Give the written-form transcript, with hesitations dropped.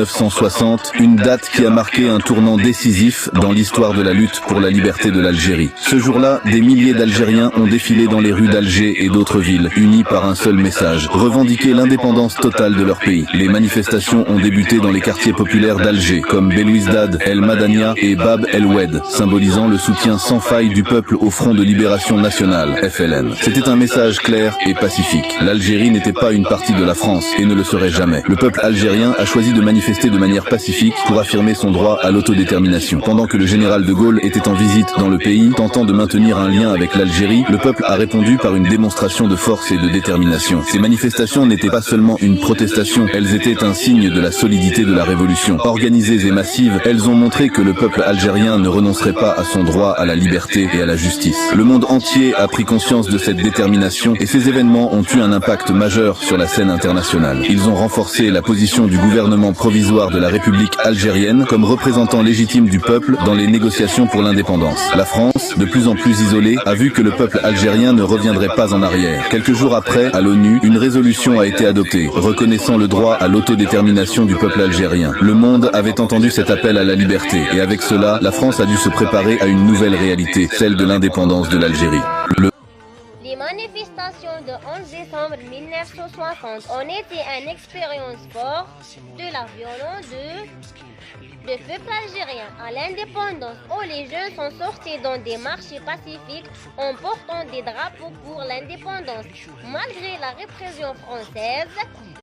1960, une date qui a marqué un tournant décisif dans l'histoire de la lutte pour la liberté de l'Algérie. Ce jour-là, des milliers d'Algériens ont défilé dans les rues d'Alger et d'autres villes, unis par un seul message, revendiquer l'indépendance totale de leur pays. Les manifestations ont débuté dans les quartiers populaires d'Alger, comme Belouizdad, El Madania et Bab El Oued, symbolisant le soutien sans faille du peuple au Front de Libération Nationale, FLN. C'était un message clair et pacifique. L'Algérie n'était pas une partie de la France et ne le serait jamais. Le peuple algérien a choisi de manifester de manière pacifique pour affirmer son droit à l'autodétermination. Pendant que le général de Gaulle était en visite dans le pays, tentant de maintenir un lien avec l'Algérie, le peuple a répondu par une démonstration de force et de détermination. Ces manifestations n'étaient pas seulement une protestation, elles étaient un signe de la solidité de la révolution. Organisées et massives, elles ont montré que le peuple algérien ne renoncerait pas à son droit à la liberté et à la justice. Le monde entier a pris conscience de cette détermination et ces événements ont eu un impact majeur sur la scène internationale. Ils ont renforcé la position du gouvernement provisoire de la République algérienne comme représentant légitime du peuple dans les négociations pour l'indépendance. La France, de plus en plus isolée, a vu que le peuple algérien ne reviendrait pas en arrière. Quelques jours après, à l'ONU, une résolution a été adoptée, reconnaissant le droit à l'autodétermination du peuple algérien. Le monde avait entendu cet appel à la liberté, et avec cela, la France a dû se préparer à une nouvelle réalité, celle de l'indépendance de l'Algérie. Les manifestations de 11 décembre 1960 ont été une expérience forte de la violence du peuple algérien à l'indépendance, où les jeunes sont sortis dans des marchés pacifiques en portant des drapeaux pour l'indépendance. Malgré la répression française,